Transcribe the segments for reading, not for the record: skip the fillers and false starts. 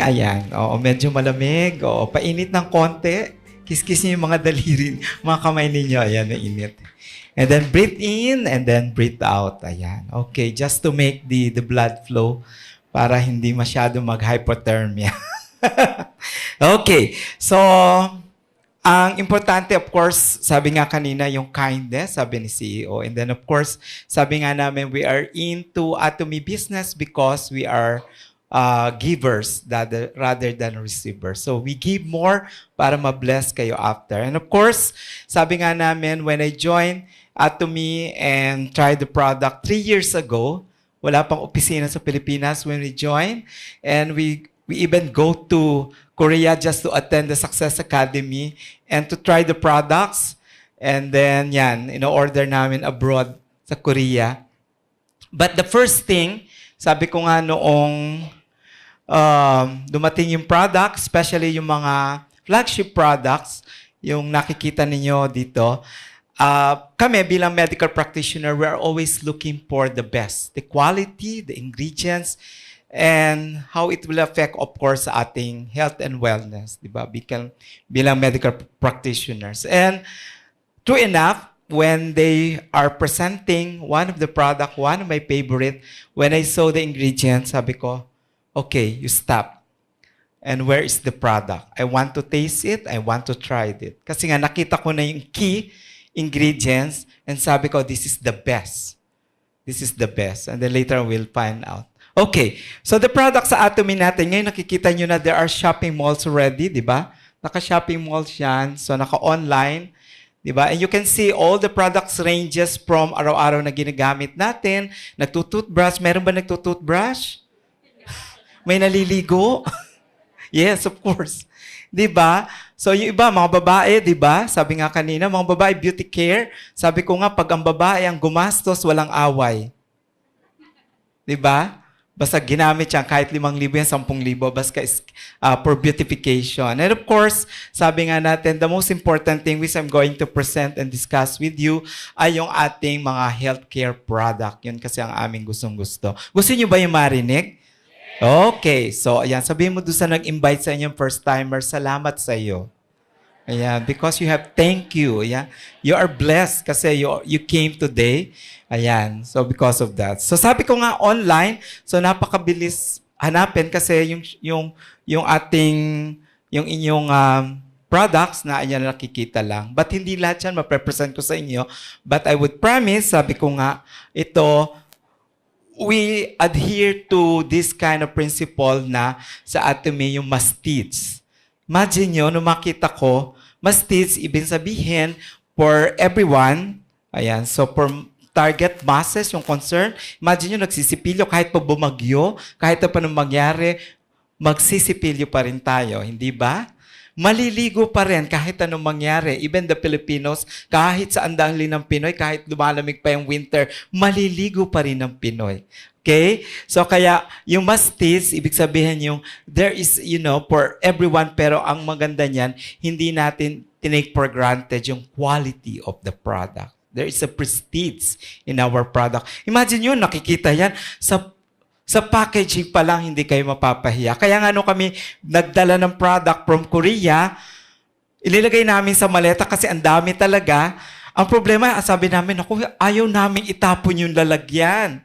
morning, ayan. Oo, medyo malamig. Oo, painit ng konti. Kiss-kiss niyo yung mga daliri, mga kamay ninyo. Ayan, mainit. And then breathe in and then breathe out. Ayan. Okay, just to make the blood flow para hindi masyado mag-hypothermia. Okay, so ang importante, of course, sabi nga kanina, yung kindness, sabi ni CEO. And then, of course, sabi nga namin, we are into Atomy business because we are givers rather than receivers. So, we give more para ma-bless kayo after. And of course, sabi nga namin, when I joined Atomy and tried the product 3 years ago, wala pang opisina sa Pilipinas when we joined. And we even go to Korea just to attend the Success Academy and to try the products. And then, yan, in-order namin abroad sa Korea. But the first thing, sabi ko nga noong dumating yung product, especially yung mga flagship products, yung nakikita ninyo dito, kami bilang medical practitioner, we are always looking for the best. The quality, the ingredients, and how it will affect, of course, sa ating health and wellness, di ba? Bilang medical practitioners. And true enough, when they are presenting one of the product, one of my favorite, when I saw the ingredients, sabi ko, okay, you stop. And where is the product? I want to taste it. I want to try it. Kasi nga, nakita ko na yung key ingredients and sabi ko, this is the best. This is the best. And then later, we'll find out. Okay, so the products sa Atomy natin, ngayon nakikita nyo na there are shopping malls already, di ba? Naka-shopping malls yan, so naka-online, di ba? And you can see all the products ranges from araw-araw na ginagamit natin. Nagtutoothbrush, meron ba nagtutoothbrush? May naliligo? Yes, of course. Di ba? So yung iba, mga babae, di ba? Sabi nga kanina, mga babae, beauty care. Sabi ko nga, pag ang babae ang gumastos, walang away. Di ba? Basta ginamit siya kahit 5,000 yan, 10,000, basta for beautification. And of course, sabi nga natin, the most important thing which I'm going to present and discuss with you ay yung ating mga healthcare product. Yun kasi ang aming gustong-gusto. Gusto niyo ba yung marinig? Okay. So, ayan. Sabihin mo doon sa nag-invite sa inyong first-timer, salamat sa iyo. Ayan. Because you have, thank you. Ayan. You are blessed kasi you came today. Ayan. So, because of that. So, sabi ko nga online, so napakabilis hanapin kasi yung ating, yung inyong products na ayan nakikita lang. But hindi lahat yan maprepresent ko sa inyo. But I would promise, sabi ko nga, ito, we adhere to this kind of principle na sa Atomy yung mastids. Imagine nyo, nung makita ko, mastids, ibig sabihin, for everyone, ayan, so for target masses, yung concern, imagine nyo, nagsisipilyo, kahit pa bumagyo, kahit pa nung mangyari, magsisipilyo pa rin tayo, hindi ba? Maliligo pa rin kahit anong mangyari. Even the Filipinos, kahit sa andang ng Pinoy, kahit lumalamig pa yung winter, maliligo pa rin ng Pinoy. Okay? So kaya yung mastids, ibig sabihin yung there is, for everyone, pero ang maganda niyan, hindi natin tinake for granted yung quality of the product. There is a prestige in our product. Imagine yun, nakikita yan sa packaging pa lang, hindi kayo mapapahiya. Kaya nga kami nagdala ng product from Korea, ililagay namin sa maleta kasi ang dami talaga. Ang problema, sabi namin, ayaw namin itapon yung lalagyan.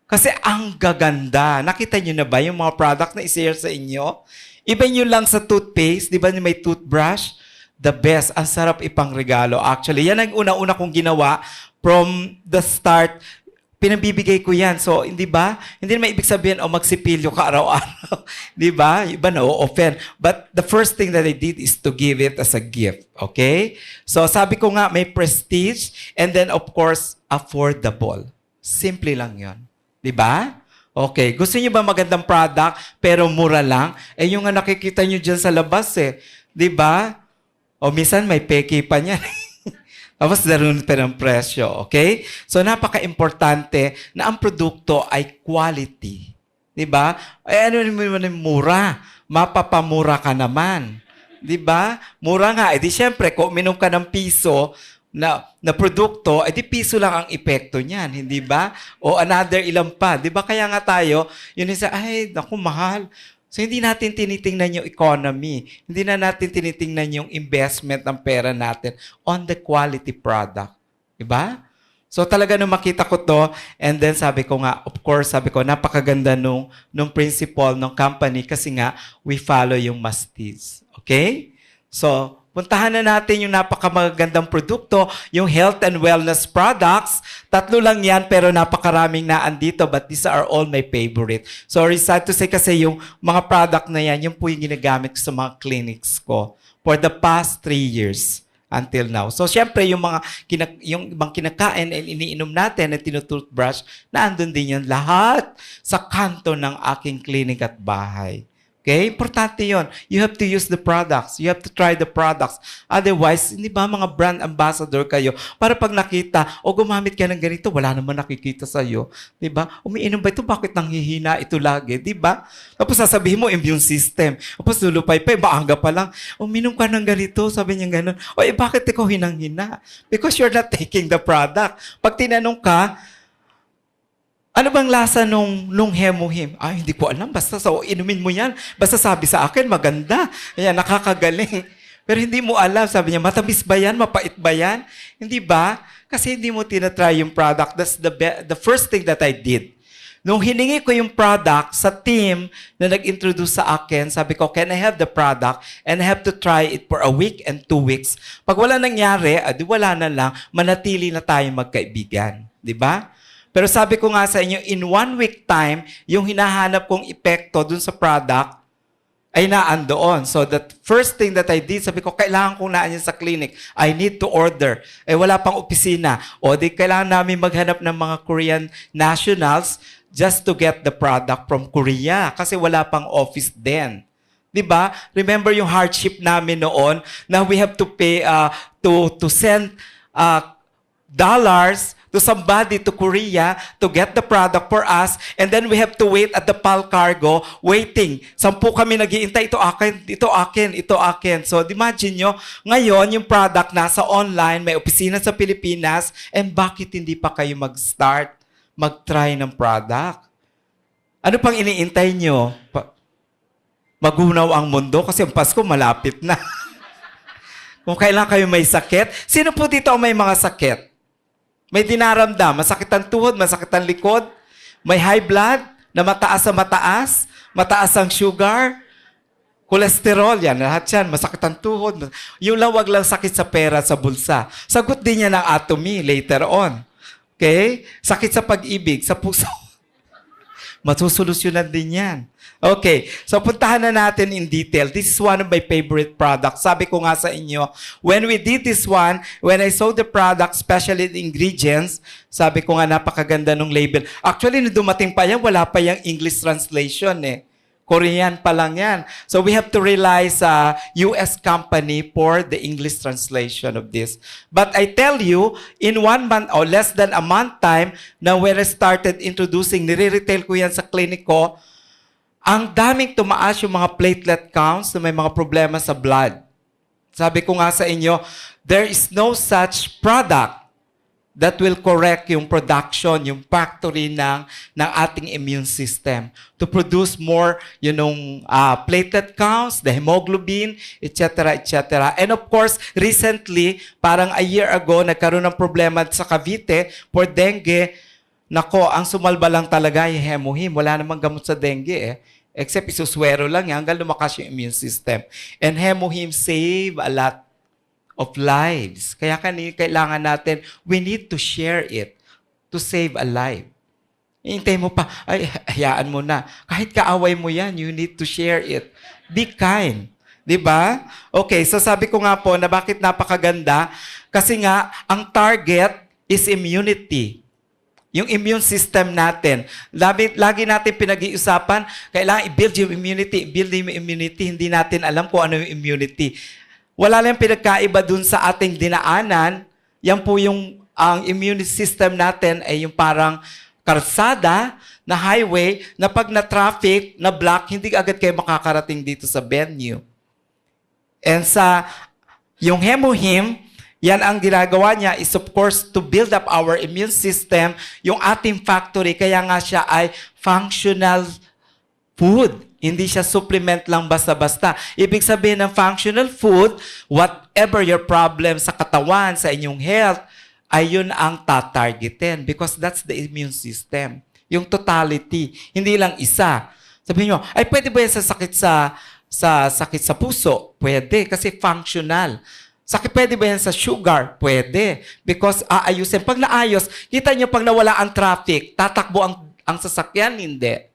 Kasi ang gaganda. Nakita nyo na ba yung mga product na i-share sa inyo? Iba nyo lang sa toothpaste, di ba may toothbrush? The best. Ang sarap ipang regalo. Actually, yan ang una-una kong ginawa from the start. Pinabibigay ko yan. So, hindi ba? Hindi naman ibig sabihin, magsipilyo ka araw-araw. Di ba? Iba na, offend. But the first thing that I did is to give it as a gift. Okay? So, sabi ko nga, may prestige and then, of course, affordable. Simple lang yon. Di ba? Okay. Gusto niyo ba magandang product pero mura lang? Yung nga nakikita niyo dyan sa labas Di ba? O minsan may peke pa niyan. Tapos daroon pa ng presyo, okay? So, napaka-importante na ang produkto ay quality. Diba? Ano naman mura? Mapapamura ka naman. Diba? Mura nga. Di syempre, kung uminom ka ng piso na produkto, di piso lang ang epekto niyan. Hindi ba? O another ilan pa. Diba? Kaya nga tayo, yun isa, naku, mahal. So hindi natin tinitingnan yung economy. Hindi na natin tinitingnan yung investment ng pera natin on the quality product. Diba? So talaga nung makita ko to, and then sabi ko nga, of course, sabi ko, napakaganda nung principle ng company kasi nga, we follow yung mastis. Okay? So, puntahan na natin yung napakamagandang produkto, yung health and wellness products. 3 lang yan, pero napakaraming naandito, but these are all my favorite. Sorry, sad to say kasi yung mga product na yan, yung po yung ginagamit ko sa mga clinics ko for the past 3 years until now. So, syempre, yung ibang kinakain and iniinom natin na tinutoothbrush, naandun din yan lahat sa kanto ng aking clinic at bahay. Okay? Importante yon. You have to use the products. You have to try the products. Otherwise, hindi ba mga brand ambassador kayo? Para pag nakita, o gumamit ka ng ganito, wala naman nakikita sa'yo. Diba? Umiinom ba ito? Bakit nanghihina ito lagi? Diba? Tapos sasabihin mo, immune system. Tapos lulupay pa, maaga pa lang. Uminom ka ng ganito, sabi niya gano'n. O bakit ikaw hinang-hina? Because you're not taking the product. Pag tinanong ka, ano bang lasa nung Hemohim? Ay, hindi ko alam. Basta inumin mo yan. Basta sabi sa akin, maganda. Ayan, nakakagaling. Pero hindi mo alam. Sabi niya, matamis ba yan? Mapait ba yan? Hindi ba? Kasi hindi mo tinatry yung product. That's the first thing that I did. Nung hiningi ko yung product sa team na nag-introduce sa akin, sabi ko, can I have the product? And I have to try it for a week and 2 weeks. Pag wala nangyari, di wala na lang, manatili na tayong magkaibigan. Di ba? Pero sabi ko nga sa inyo, in 1 week time, yung hinahanap kong epekto dun sa product ay naandoon. So the first thing that I did, sabi ko, kailangan kong naan yan sa clinic. I need to order. Wala pang opisina. O di kailangan namin maghanap ng mga Korean nationals just to get the product from Korea. Kasi wala pang office din. Diba? Remember yung hardship namin noon na we have to pay, to send dollars to somebody to Korea to get the product for us, and then we have to wait at the PAL Cargo, waiting. 10 kami nag-iintay, ito akin, ito akin, ito akin. So, imagine nyo, ngayon, yung product nasa online, may opisina sa Pilipinas, and bakit hindi pa kayo mag-start, mag-try ng product? Ano pang iniintay nyo? Magunaw ang mundo kasi ang Pasko malapit na. Kung kailan kayo may sakit, sino po dito ang may mga sakit? May dinaramdam, masakit ang tuhod, masakit ang likod, may high blood, na mataas sa mataas, mataas ang sugar, cholesterol, yan, lahat yan, masakit ang tuhod. Yung lang, wag lang sakit sa pera, sa bulsa. Sagot din yan ng atomy later on. Okay? Sakit sa pag-ibig, sa puso. Masusolusyonan din yan. Okay, so puntahan na natin in detail. This is one of my favorite products. Sabi ko nga sa inyo, when we did this one, when I saw the product, especially the ingredients, sabi ko nga napakaganda ng label. Actually, nung dumating pa yan, wala pa yung English translation eh. Korean pa lang yan. So we have to rely sa US company for the English translation of this. But I tell you, in 1 month or less than a month time, na when I started introducing, nire-retail ko yan sa clinic ko, ang daming tumaas yung mga platelet counts na may mga problema sa blood. Sabi ko nga sa inyo, there is no such product that will correct yung production, yung factory ng ating immune system to produce more, platelet counts, the hemoglobin, etc., etc. And of course, recently, parang a year ago, nagkaroon ng problema sa Cavite for dengue. Nako, ang sumalba lang talaga yung Hemohim. Wala namang gamot sa dengue eh. Except isuswero lang yan hanggang lumakas yung immune system. And Hemohim save a lot of lives. Kaya kailangan natin, we need to share it to save a life. Hintay mo pa, ay, hayaan mo na. Kahit kaaway mo yan, you need to share it. Be kind. Diba? Okay, so sabi ko nga po na bakit napakaganda, kasi nga, ang target is immunity. Yung immune system natin. Lagi natin pinag-iusapan, kailangan i-build yung immunity. Hindi natin alam kung ano yung immunity. Wala lang pinagkaiba dun sa ating dinaanan. Yan po ang immune system natin ay yung parang karsada na highway na pag na-traffic, na-block, hindi agad kayo makakarating dito sa venue. And yung Hemohim, yan ang ginagawa niya is of course to build up our immune system, yung ating factory, kaya nga siya ay functional food. Hindi siya supplement lang basta-basta. Ibig sabihin ng functional food, whatever your problem sa katawan, sa inyong health, ay yun ang tatargetin because that's the immune system. Yung totality, hindi lang isa. Sabihin nyo, ay pwede ba yan sa sakit sa puso? Pwede, kasi functional. Pwede ba yan sa sugar? Pwede. Because aayusin. Pag naayos, kita nyo pag nawala ang traffic, tatakbo ang sasakyan? Hindi.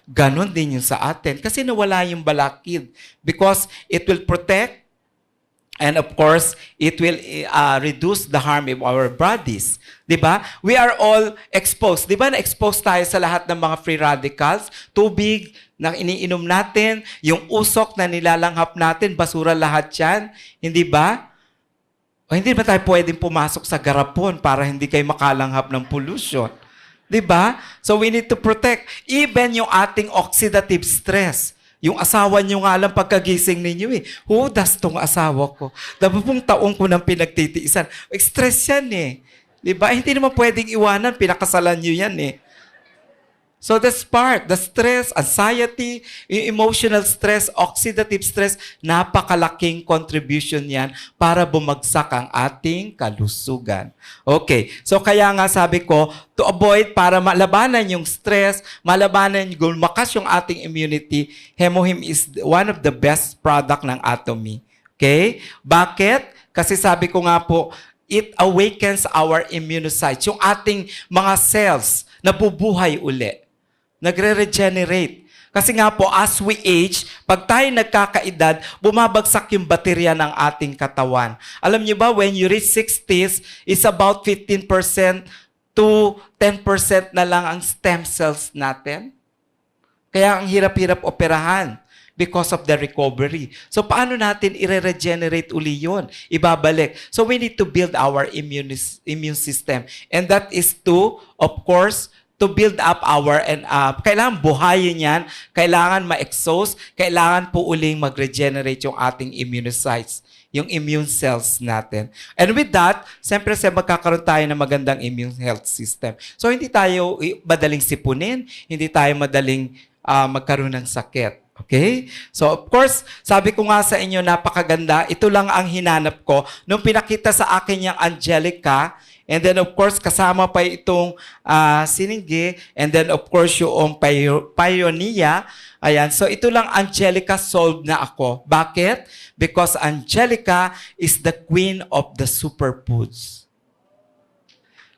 Ganon din yung sa atin. Kasi nawala yung balakid. Because it will protect and of course, it will reduce the harm of our bodies. Diba? We are all exposed. Diba na-expose tayo sa lahat ng mga free radicals? Tubig na iniinom natin, yung usok na nilalanghap natin, basura lahat yan. Hindi ba? O hindi ba tayo pwedeng pumasok sa garapon para hindi kayo makalanghap ng pollution? Diba? So we need to protect. Even yung ating oxidative stress. Yung asawa nyo nga lang pagkagising ninyo eh. Who does tong asawa ko? 10 taong ko nang pinagtitiisan. Stress yan eh. Diba? Hindi naman pwedeng iwanan. Pinakasalan nyo yan eh. So that's part. The stress, anxiety, emotional stress, oxidative stress, napakalaking contribution yan para bumagsak ang ating kalusugan. Okay. So kaya nga sabi ko, to avoid, para malabanan yung stress, malabanan, lumakas yung ating immunity, Hemohim is one of the best product ng Atomy. Okay? Bakit? Kasi sabi ko nga po, it awakens our immunocytes. Yung ating mga cells, nabubuhay uli. Nagre-regenerate. Kasi nga po, as we age, pag tayo nagkakaedad, bumabagsak yung baterya ng ating katawan. Alam niyo ba, when you reach 60s, it's about 15% to 10% na lang ang stem cells natin. Kaya ang hirap-hirap operahan because of the recovery. So, paano natin i-regenerate uli yun? Ibabalik. So, we need to build our immune system. And that is to, of course, to build up kailangan buhayin yan, kailangan ma-exhaust, kailangan po uling mag-regenerate yung ating immunocytes, yung immune cells natin. And with that, siyempre magkakaroon tayo ng magandang immune health system. So, hindi tayo madaling sipunin, hindi tayo madaling magkaroon ng sakit. Okay? So, of course, sabi ko nga sa inyo, napakaganda. Ito lang ang hinanap ko. Nung pinakita sa akin yung Angelica, and then, of course, kasama pa itong siningge. And then, of course, yung pioneer. Ayan. So, ito lang Angelica solved na ako. Bakit? Because Angelica is the queen of the superfoods.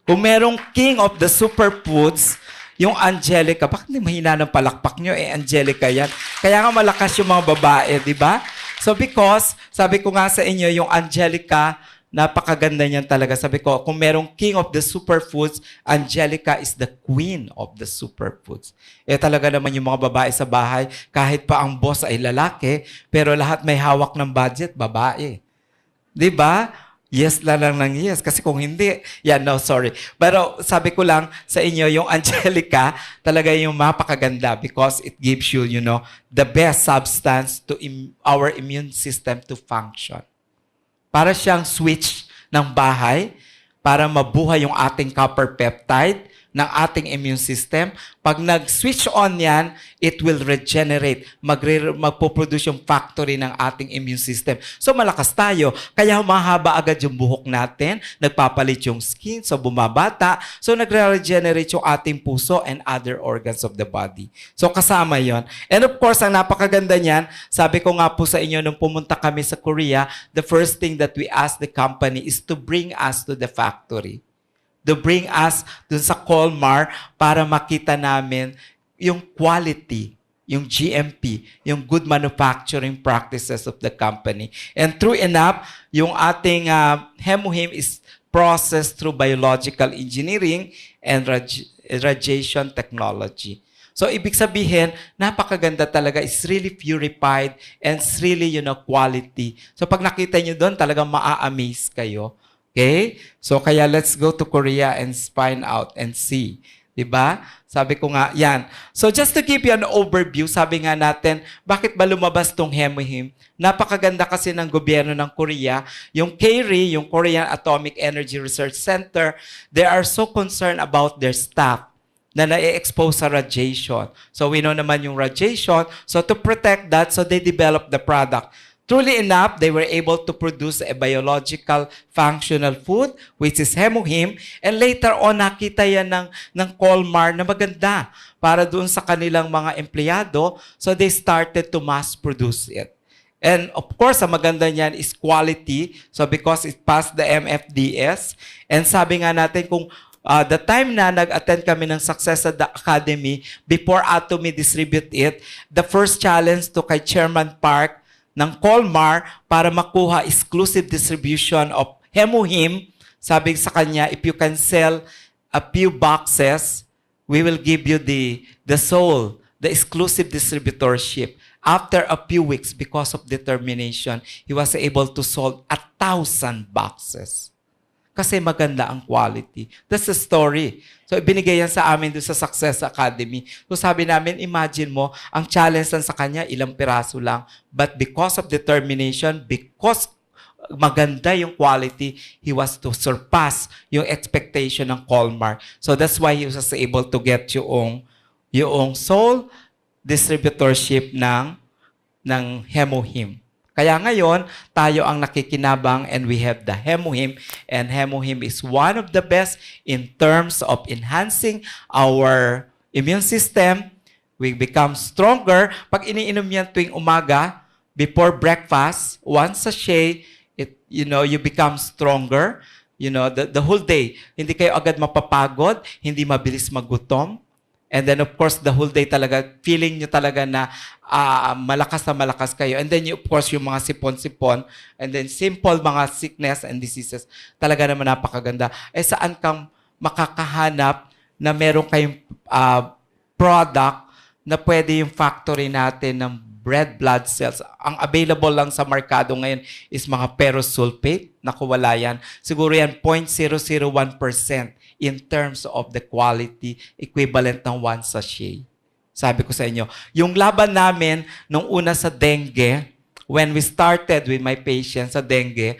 Kung merong king of the superfoods, yung Angelica, bakit hindi mahina ng palakpak nyo? Angelica yan. Kaya nga malakas yung mga babae, di ba? So, because, sabi ko nga sa inyo, yung Angelica, napakaganda niyan talaga. Sabi ko, kung merong king of the superfoods, Angelica is the queen of the superfoods. Talaga naman yung mga babae sa bahay, kahit pa ang boss ay lalaki, pero lahat may hawak ng budget, babae. Di ba? Yes lang ng yes. Kasi kung hindi, sorry. Pero sabi ko lang sa inyo, yung Angelica, talaga yung mapakaganda because it gives you, the best substance to our immune system to function. Para siyang switch ng bahay para mabuhay yung ating copper peptide ng ating immune system. Pag nag-switch on yan, it will regenerate. Magpo-produce yung factory ng ating immune system. So malakas tayo. Kaya humahaba agad yung buhok natin, nagpapalit yung skin, so bumabata. So nagre-regenerate yung ating puso and other organs of the body. So kasama yon. And of course, ang napakaganda niyan, sabi ko nga po sa inyo nung pumunta kami sa Korea, the first thing that we asked the company is to bring us to the factory. To bring us dun sa Colmar para makita namin yung quality, yung GMP, yung good manufacturing practices of the company. And true enough, yung ating Hemohim is processed through biological engineering and radiation technology. So, ibig sabihin, napakaganda talaga. It's really purified and it's really, quality. So, pag nakita nyo doon, talagang maa-amaze kayo. Okay? So, kaya let's go to Korea and find out and see. Diba? Sabi ko nga, yan. So, just to give you an overview, sabi nga natin, bakit ba lumabas tong Hemohim? Napakaganda kasi ng gobyerno ng Korea. Yung KRI, yung Korean Atomic Energy Research Center, they are so concerned about their staff. na na-expose sa radiation. So we know naman yung radiation. So to protect that, so they developed the product. Truly enough, they were able to produce a biological functional food, which is Hemohim. And later on, nakita yan ng Colmar na maganda para doon sa kanilang mga empleyado. So they started to mass produce it. And of course, ang maganda niyan is quality. So because it passed the MFDS. And sabi nga natin kung the time na nag-attend kami ng Success at the Academy, before Atomy distribute it, the first challenge to kay Chairman Park ng Colmar para makuha exclusive distribution of Hemohim, sabi sa kanya, if you can sell a few boxes, we will give you the soul, the exclusive distributorship. After a few weeks, because of determination, he was able to sold 1,000 boxes. Kasi maganda ang quality. That's the story. So, ibinigay yan sa amin doon sa Success Academy. So, sabi namin, imagine mo, ang challenge lang sa kanya, ilang piraso lang. But because of determination, because maganda yung quality, he was to surpass yung expectation ng Colmar. So, that's why he was able to get yung sole distributorship ng Hemohim. Kaya ngayon, tayo ang nakikinabang and we have the Hemohim. And Hemohim is one of the best in terms of enhancing our immune system. We become stronger. Pag iniinom yan tuwing umaga, before breakfast, one sachet, you become stronger. The whole day. Hindi kayo agad mapapagod, hindi mabilis magutom. And then, of course, the whole day talaga, feeling nyo talaga na malakas na malakas kayo. And then, of course, yung mga sipon-sipon, and then simple mga sickness and diseases, talaga naman napakaganda. Saan kang makakahanap na meron kayong product na pwede yung factory natin ng red blood cells. Ang available lang sa merkado ngayon is mga perosulfate. Naku, wala yan. Siguro yan 0.001% in terms of the quality, equivalent ng 1 sachet. Sabi ko sa inyo, yung laban namin nung una sa dengue, when we started with my patients sa dengue,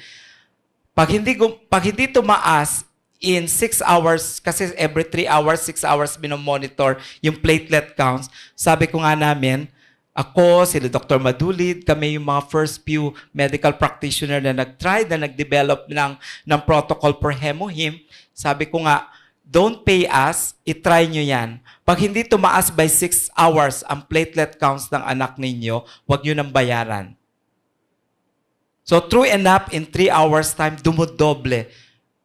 pag hindi tumaas in 6 hours, kasi every 3 hours, 6 hours minomonitor yung platelet counts, sabi ko nga namin, ako, sila Dr. Madulid, kami yung mga first few medical practitioner na nag-try, na nag-develop ng protocol for Hemohim. Sabi ko nga, don't pay us, itry nyo yan. Pag hindi tumaas by 6 hours ang platelet counts ng anak ninyo, huwag nyo nang bayaran. So true enough, in 3 hours time, dumudoble.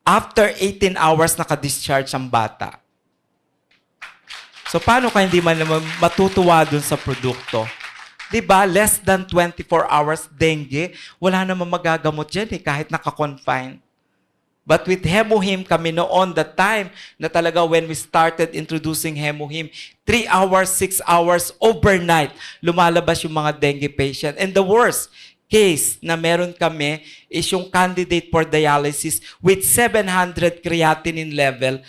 After 18 hours, naka-discharge ang bata. So paano ka hindi man matutuwa dun sa produkto? Diba? Less than 24 hours dengue, wala namang magagamot dyan kahit naka-confine. But with Hemohim, kami noon, the time na talaga when we started introducing Hemohim, 3 hours, 6 hours, overnight, lumalabas yung mga dengue patient. And the worst case na meron kami is yung candidate for dialysis with 700 creatinine level.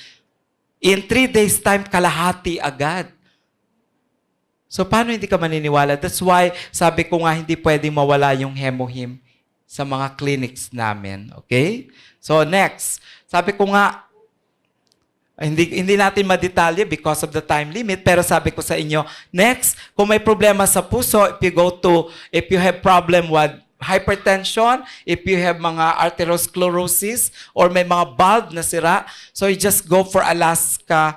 In 3 days time, kalahati agad. So, paano hindi ka maniniwala? That's why, sabi ko nga, hindi pwedeng mawala yung Hemohim sa mga clinics namin. Okay? So, next. Sabi ko nga, hindi natin madetalye because of the time limit, pero sabi ko sa inyo, next, kung may problema sa puso, if you have problem with hypertension, if you have mga arteriosclerosis, or may mga valve na sira, so you just go for Alaska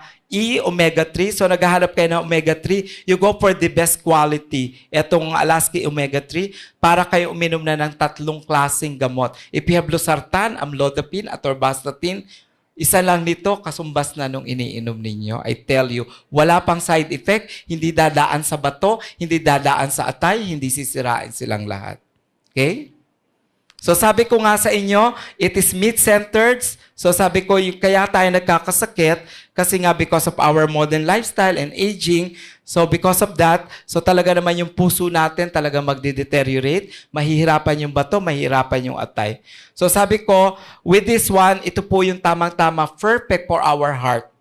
omega-3. So, naghahanap kayo ng omega-3, you go for the best quality. Etong Alaska omega-3, para kayo uminom na ng 3 klaseng gamot. If you have losartan, amlodipine, atorvastatin, isa lang nito, kasumbas na nung iniinom ninyo. I tell you, wala pang side effect, hindi dadaan sa bato, hindi dadaan sa atay, hindi sisirain silang lahat. Okay? So sabi ko nga sa inyo, it is meat-centered. So sabi ko, kaya tayo nagkakasakit kasi nga because of our modern lifestyle and aging. So because of that, so talaga naman yung puso natin talaga magde-deteriorate. Mahihirapan yung bato, mahihirapan yung atay. So sabi ko, with this one, ito po yung tamang-tama, perfect for our heart.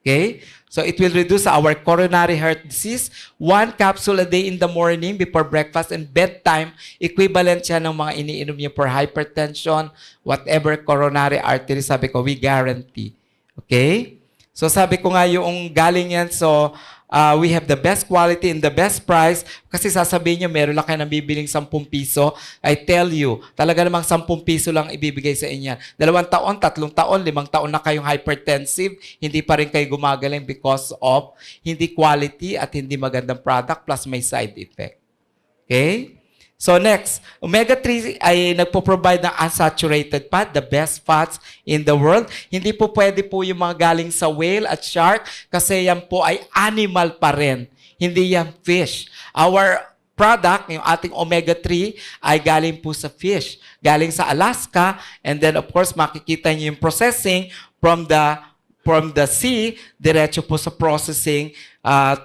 Okay? So it will reduce our coronary heart disease. 1 capsule a day in the morning before breakfast and bedtime. Equivalent siya ng mga iniinom niyo for hypertension, whatever coronary artery, sabi ko, we guarantee. Okay? So sabi ko nga yung galing yan, so we have the best quality and the best price. Kasi sasabihin nyo, meron lang kayo nang bibiling 10 piso. I tell you, talaga namang 10 piso lang ibibigay sa inyo. 2 taon, 3 taon, 5 taon na kayong hypertensive, hindi pa rin kayo gumagaling because of hindi quality at hindi magandang product plus may side effect. Okay? So next, omega-3 ay nagpo-provide ng unsaturated fat, the best fats in the world. Hindi po pwede po yung mga galing sa whale at shark kasi yan po ay animal pa rin. Hindi yan fish. Our product, yung ating omega-3, ay galing po sa fish. Galing sa Alaska, and then of course makikita niyo yung processing from the sea, diretso po sa processing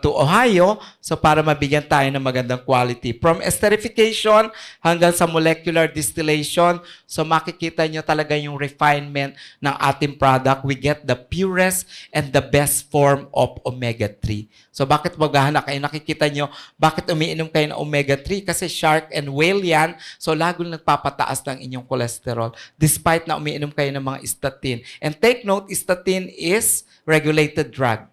to Ohio, so para mabigyan tayo ng magandang quality. From esterification hanggang sa molecular distillation, so makikita nyo talaga yung refinement ng ating product. We get the purest and the best form of omega-3. So bakit maghahanap kayo? Nakikita nyo, bakit umiinom kayo ng omega-3? Kasi shark and whale yan, so lagong nagpapataas ng inyong cholesterol despite na umiinom kayo ng mga statin. And take note, statin is regulated drug.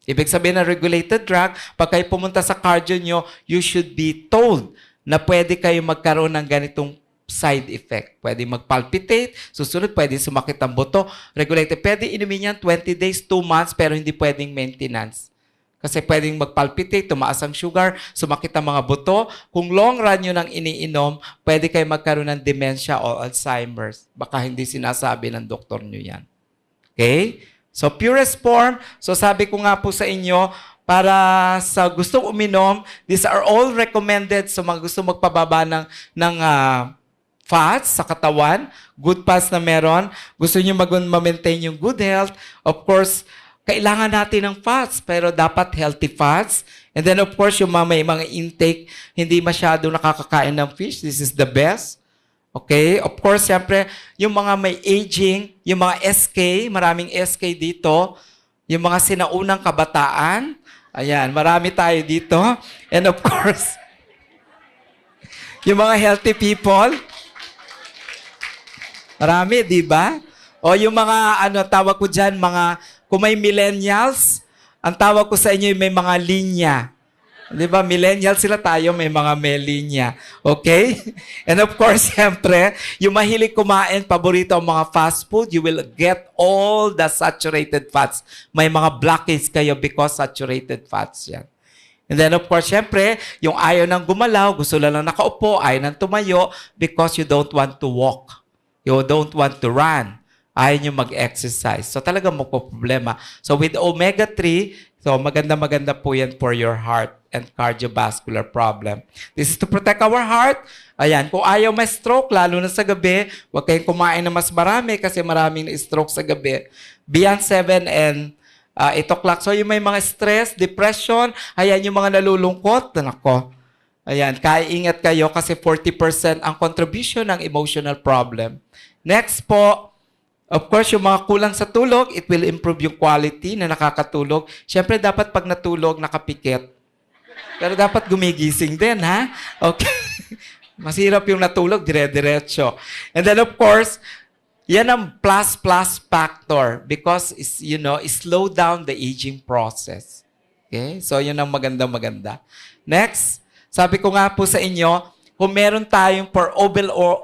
Ibig sabihin na regulated drug, pag kayo pumunta sa cardio nyo, you should be told na pwede kayo magkaroon ng ganitong side effect. Pwede magpalpitate, susunod pwede sumakit ang buto. Regulated, pwede inumin yan 20 days, 2 months, pero hindi pwedeng maintenance. Kasi pwedeng magpalpitate, tumaas ang sugar, sumakit ang mga buto. Kung long run nyo nang iniinom, pwede kayo magkaroon ng dementia o Alzheimer's. Baka hindi sinasabi ng doktor nyo yan. Okay? So, purest form. So, sabi ko nga po sa inyo, para sa gustong uminom, these are all recommended. So, mga gusto magpababa ng fats sa katawan, good fats na meron. Gusto nyo ma-maintain yung good health. Of course, kailangan natin ng fats, pero dapat healthy fats. And then, of course, yung may mga intake, hindi masyado nakakakain ng fish. This is the best. Okay? Of course, siyempre, yung mga may aging, yung mga SK, maraming SK dito, yung mga sinaunang kabataan, ayan, marami tayo dito. And of course, yung mga healthy people, marami, di ba? O yung mga, tawag ko dyan, kung may millennials, ang tawag ko sa inyo, may mga linya. Di ba? Millennial sila, tayo may mga melinya. Okay? And of course, siyempre, yung mahilig kumain, paborito ang mga fast food, you will get all the saturated fats. May mga blockage kayo because saturated fats yan. And then of course, siyempre, yung ayaw nang gumalaw, gusto lang nakaupo, ayaw nang tumayo because you don't want to walk. You don't want to run. Ayaw nyo mag-exercise. So talagang magpo-problema. So with omega-3, so maganda-maganda po yan for your heart and cardiovascular problem. This is to protect our heart. Ayan, kung ayaw may stroke, lalo na sa gabi, huwag kayong kumain na mas marami kasi maraming stroke sa gabi. Beyond 7 and 8 o'clock. So yung may mga stress, depression, ayan yung mga nalulungkot, nako. Ayan, kaya ingat kayo kasi 40% ang contribution ng emotional problem. Next po, of course, yung mga kulang sa tulog, it will improve yung quality na nakakatulog. Siyempre, dapat pag natulog, nakapikit. Pero dapat gumigising din, ha? Okay. Masirap yung natulog, dire-diretso. And then, of course, yan ang plus factor because, slow down the aging process. Okay? So, yun ang maganda-maganda. Next, sabi ko nga po sa inyo, kung meron tayong for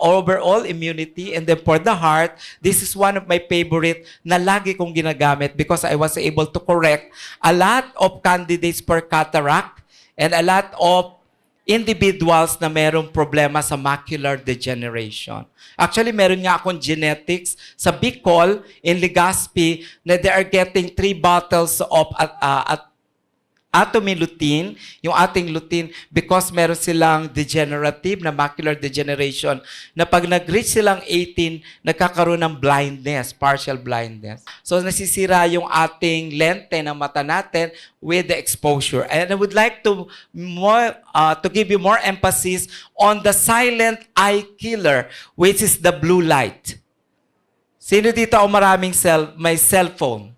overall immunity and then for the heart, this is one of my favorite na lagi kong ginagamit because I was able to correct a lot of candidates for cataract and a lot of individuals na merong problema sa macular degeneration. Actually, meron nga akong genetics sa Bicol in Legazpi na they are getting 3 bottles of Atomy-lutein, yung ating lutein, because meron silang degenerative na macular degeneration na pag nag-reach silang 18, nagkakaroon ng blindness, partial blindness. So nasisira yung ating lente ng mata natin with the exposure. And I would like to give you more emphasis on the silent eye killer, which is the blue light. Sino dito ang maraming may cellphone?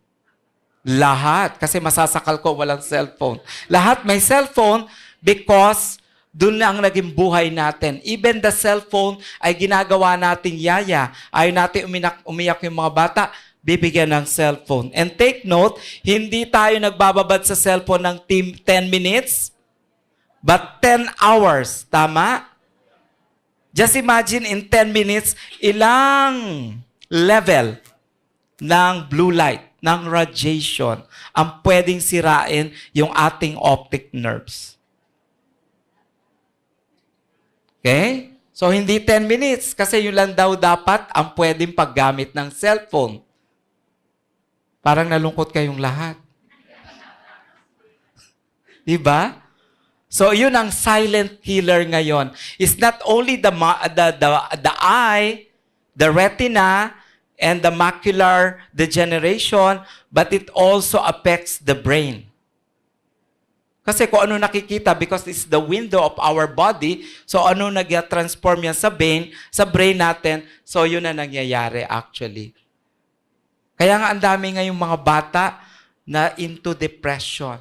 Lahat. Kasi masasakal ko walang cellphone. Lahat may cellphone because doon na ang naging buhay natin. Even the cellphone ay ginagawa nating yaya. Ayaw natin umiyak yung mga bata. bibigyan ng cellphone. And take note, hindi tayo nagbababad sa cellphone ng 10 minutes, but 10 hours. Tama? Just imagine in 10 minutes, ilang level ng blue light, ng radiation, ang pwedeng sirain yung ating optic nerves. Okay? So, hindi 10 minutes kasi yun lang daw dapat ang pwedeng paggamit ng cellphone. Parang nalungkot kayong lahat. Diba? So, yun ang silent killer ngayon. It's not only the eye, the retina, and the macular degeneration, but it also affects the brain. Kasi kung ano nakikita, because it's the window of our body, so ano nag-transform yan sa brain natin, so yun na nangyayari actually. Kaya nga ang dami ngayong mga bata na into depression,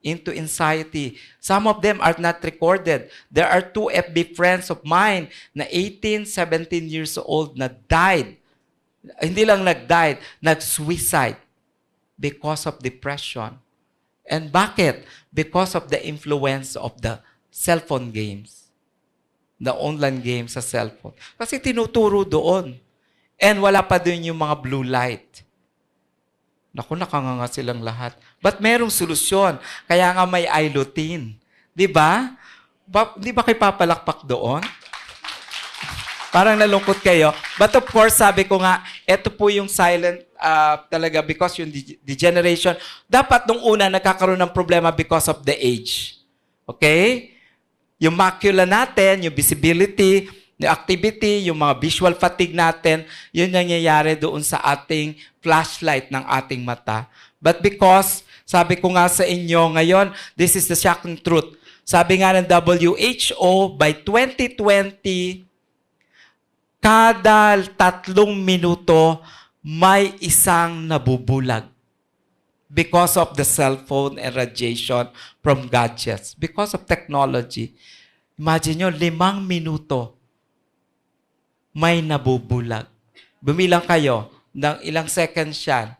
into anxiety. Some of them are not recorded. There are 2 FB friends of mine na 18, 17 years old na died. Hindi lang nag-died, nag-suicide because of depression. And bakit? Because of the influence of the cellphone games. The online games sa cellphone. Kasi tinuturo doon. And wala pa din yung mga blue light. Naku, nakanganga silang lahat. But merong solusyon. Kaya nga may iLutein. Di ba? Di ba kayo papalakpak doon? Parang nalungkot kayo. But of course, sabi ko nga, ito po yung silent talaga because yung degeneration, dapat nung una nagkakaroon ng problema because of the age. Okay? Yung macula natin, yung visibility, yung activity, yung mga visual fatigue natin, yun nangyayari doon sa ating flashlight ng ating mata. But because, sabi ko nga sa inyo ngayon, this is the shocking truth. Sabi nga ng WHO, by 2020, kada 3 minuto, may isang nabubulag because of the cellphone and radiation from gadgets. Because of technology. Imagine nyo, 5 minuto, may nabubulag. Bumilang kayo ng ilang seconds yan.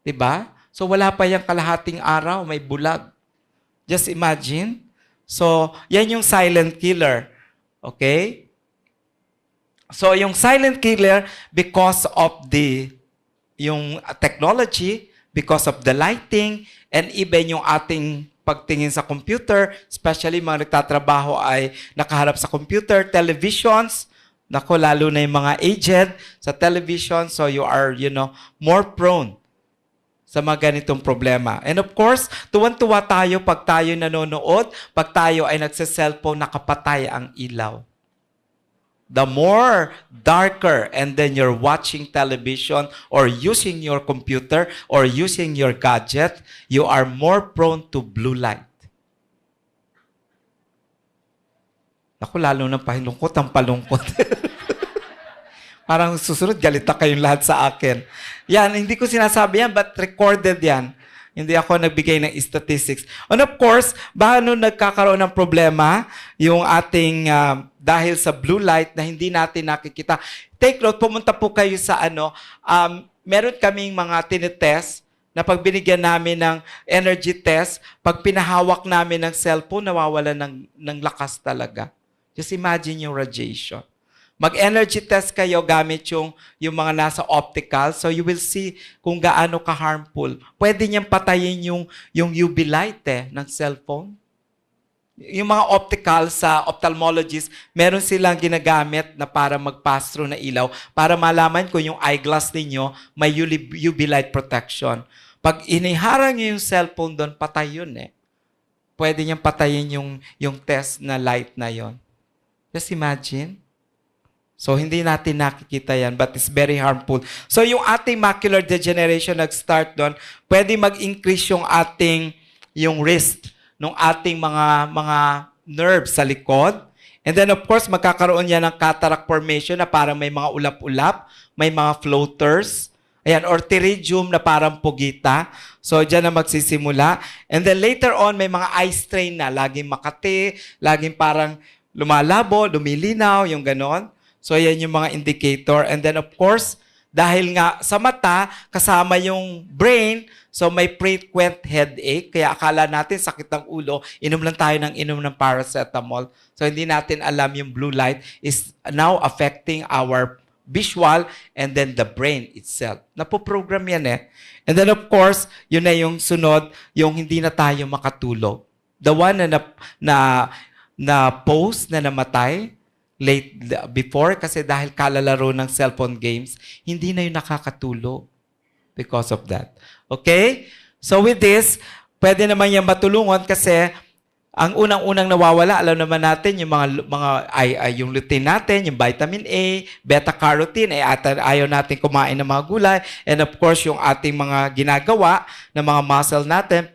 Diba? So wala pa yung kalahating araw, may bulag. Just imagine. So, yan yung silent killer. Okay? So, yung silent killer, because of yung technology, because of the lighting, and even yung ating pagtingin sa computer, especially mga nagtatrabaho ay nakaharap sa computer, televisions, nako, lalo na yung mga aged sa television, so you are, more prone sa mga ganitong problema. And of course, tuwan-tuwa tayo pag tayo nanonood, pag tayo ay nagsa-cellphone, nakapatay ang ilaw. The more darker and then you're watching television or using your computer or using your gadget, you are more prone to blue light. Ako, lalo na palungkot ang palungkot. Parang susunod, galit na kayong lahat sa akin. Yan, hindi ko sinasabi yan, but recorded yan. Hindi ako nagbigay ng statistics. And of course, paano nagkakaroon ng problema yung ating dahil sa blue light na hindi natin nakikita. Take note, pumunta po kayo sa meron kaming mga tinitest na pag binigyan namin ng energy test, pag pinahawak namin ng cellphone, nawawala ng lakas talaga. Just imagine yung radiation. Mag-energy test kayo gamit yung mga nasa optical, so you will see kung gaano ka-harmful. Pwede niyang patayin yung UV light ng cellphone. Yung mga optical sa ophthalmologist, meron silang ginagamit na para mag-pass through na ilaw para malaman kung yung eyeglass ninyo may UV light protection. Pag iniharang niyo yung cellphone doon, patay yun Pwede niyang patayin yung test na light na yon. Just imagine. So, hindi natin nakikita yan, but it's very harmful. So, yung ating macular degeneration nag-start doon, pwede mag-increase yung wrist ng ating mga nerves sa likod. And then, of course, magkakaroon yan ng cataract formation na parang may mga ulap-ulap, may mga floaters, ayan, or pterygium na parang pugita. So, dyan na magsisimula. And then, later on, may mga eye strain na laging makati, laging parang lumalabo, lumilinaw, yung ganon. So, yan yung mga indicator. And then, of course, Dahil nga sa mata, kasama yung brain, so may frequent headache, kaya akala natin sakit ng ulo, inom lang tayo ng inom ng paracetamol. So hindi natin alam yung blue light is now affecting our visual and then the brain itself. Napoprogram yan eh. And then of course, yun na yung sunod, yung hindi na tayo makatulog. The one na post na namatay late before kasi dahil kalalaro ng cellphone games, hindi na yung nakakatulog because of that. Okay? So with this, pwede naman yan matulungan kasi ang unang-unang nawawala, alam naman natin, yung yung lutein natin, yung vitamin A, beta-carotene, ayaw natin kumain ng mga gulay, and of course, yung ating mga ginagawa ng mga muscle natin,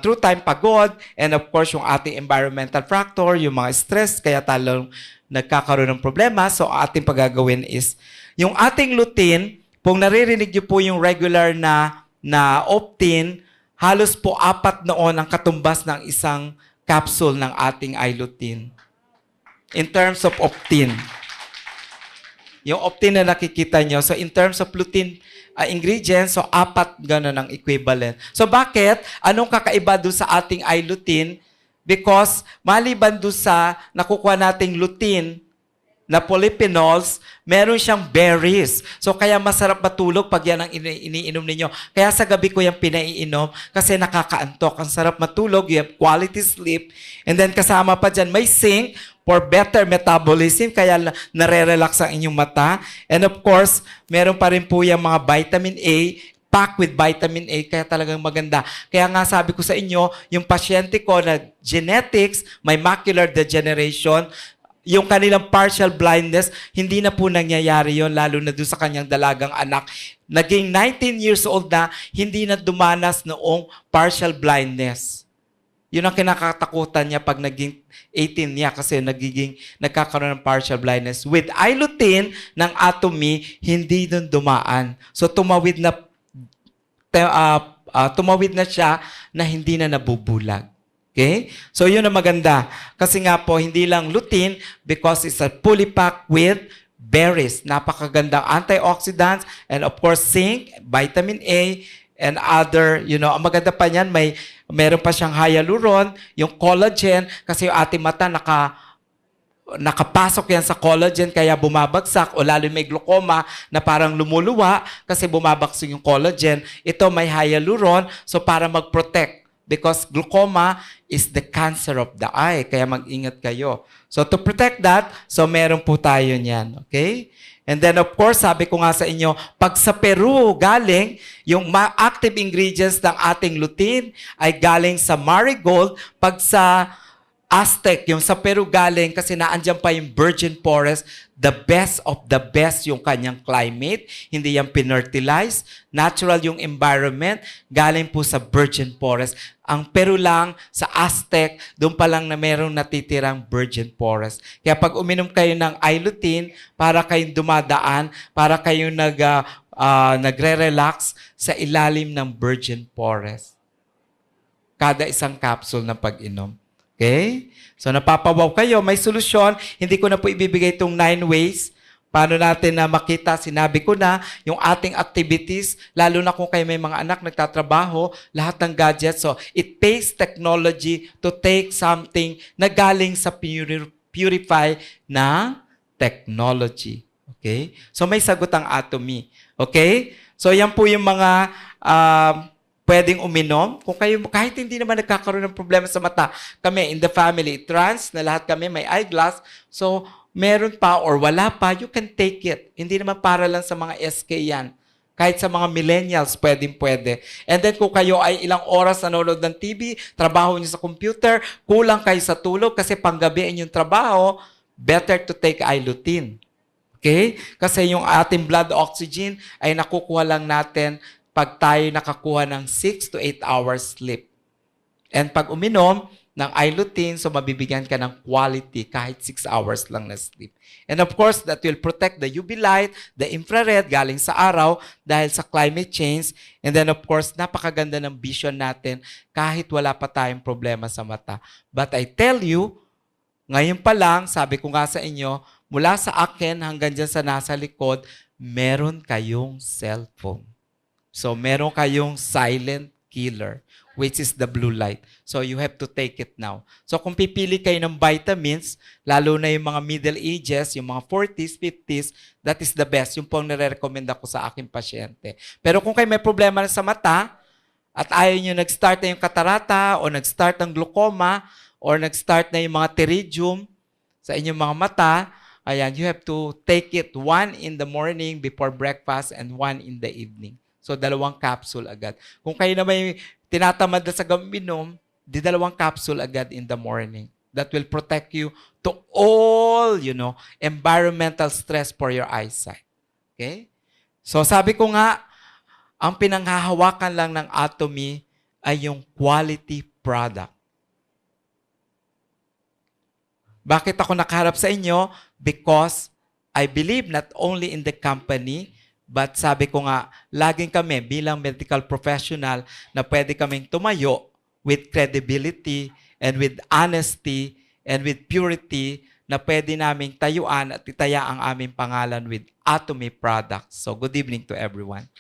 through time pagod, and of course, yung ating environmental factor, yung mga stress, kaya talong nagkakaroon ng problema. So, ating pagagawin is, yung ating lutein, kung naririnig niyo po yung regular na Optin, halos po 4 noon ang katumbas ng isang capsule ng ating iLutein. In terms of Optin. Yung Optin na nakikita nyo, so in terms of lutein ingredients, so 4 gano'n ang equivalent. So bakit? Anong kakaiba doon sa ating iLutein? Because maliban doon sa nakukuha nating lutein na polyphenols, meron siyang berries. So kaya masarap matulog pag yan ang iniinom ninyo. Kaya sa gabi ko yung pinaiinom kasi nakakaantok. Ang sarap matulog, you have quality sleep. And then kasama pa dyan, may zinc for better metabolism, kaya nare-relax ang inyong mata. And of course, meron pa rin po yung mga vitamin A, packed with vitamin A, kaya talagang maganda. Kaya nga sabi ko sa inyo, yung pasyente ko na genetics, may macular degeneration, yung kanilang partial blindness, hindi na po nangyayari yon, lalo na doon sa kanyang dalagang anak. Naging 19 years old na, hindi na dumanas noong partial blindness. Yun ang kinakatakutan niya pag naging 18 niya kasi nagkakaroon ng partial blindness. With iLutein ng Atomy, hindi doon dumaan. So tumawid na siya na hindi na nabubulag. Okay? So, yun ang maganda. Kasi nga po, hindi lang lutein because it's a fully packed with berries. Napakagandang antioxidants and of course, zinc, vitamin A, and other, ang maganda pa niyan, meron pa siyang hyaluron, yung collagen, kasi yung ating mata nakapasok yan sa collagen kaya bumabagsak o lalo may glaucoma na parang lumuluwa kasi bumabagsak yung collagen. Ito may hyaluron so para mag-protect. Because glaucoma is the cancer of the eye. Kaya mag-ingat kayo. So to protect that, so meron po tayo niyan. Okay? And then of course, sabi ko nga sa inyo, pag sa Peru galing, yung active ingredients ng ating lutein ay galing sa marigold. Pag sa Aztec, yung sa Peru galing kasi naandyan pa yung virgin forest, the best of the best yung kanyang climate, hindi yan pinertilize, natural yung environment, galing po sa virgin forest. Ang Peru lang, sa Aztec, doon pa lang na merong natitirang virgin forest. Kaya pag uminom kayo ng iLutein, para kayong dumadaan, para kayong nagre-relax sa ilalim ng virgin forest. Kada isang capsule na pag-inom. Okay? So, napapawaw kayo. May solusyon. Hindi ko na po ibibigay itong 9 ways. Paano natin na makita? Sinabi ko na, yung ating activities, lalo na kung kayo may mga anak nagtatrabaho, lahat ng gadgets. So, it takes technology to take something na galing sa purify na technology. Okay? So, may sagot ang Atomy. Okay? So, yan po yung mga pwedeng uminom. Kung kayo, kahit hindi naman nagkakaroon ng problema sa mata, kami in the family, trans, na lahat kami may eyeglass, so meron pa or wala pa, you can take it. Hindi naman para lang sa mga SK yan. Kahit sa mga millennials, pwede. And then kung kayo ay ilang oras nanonood ng TV, trabaho niyo sa computer, kulang kayo sa tulog kasi panggabi ang yung trabaho, better to take iLutein. Okay? Kasi yung ating blood oxygen ay nakukuha lang natin pag tayo nakakuha ng 6 to 8 hours sleep. And pag uminom ng iLutein, so mabibigyan ka ng quality kahit 6 hours lang na sleep. And of course, that will protect the UV light, the infrared galing sa araw dahil sa climate change. And then of course, napakaganda ng vision natin kahit wala pa tayong problema sa mata. But I tell you, ngayon pa lang, sabi ko nga sa inyo, mula sa akin hanggang dyan sa nasa likod, meron kayong cellphone. So, meron kayong silent killer, which is the blue light. So, you have to take it now. So, kung pipili kayo ng vitamins, lalo na yung mga middle ages, yung mga 40s, 50s, that is the best. Yung po ang nare-recommend ako sa aking pasyente. Pero kung kayo may problema na sa mata, at ayaw nyo nag-start na yung katarata, o nag-start ng glaucoma, or nag-start na yung mga pterygium sa inyong mga mata, ayan, you have to take it 1 in the morning before breakfast and 1 in the evening. So, 2 capsule agad. Kung kayo na may tinatamad na sa gaminom, di 2 capsule agad in the morning. That will protect you to all, environmental stress for your eyesight. Okay? So, sabi ko nga, ang pinanghahawakan lang ng Atomy ay yung quality product. Bakit ako nakaharap sa inyo? Because I believe not only in the company, but sabi ko nga, laging kami bilang medical professional na pwede kaming tumayo with credibility and with honesty and with purity na pwede naming tayuan at itaya ang aming pangalan with Atomy products. So, good evening to everyone.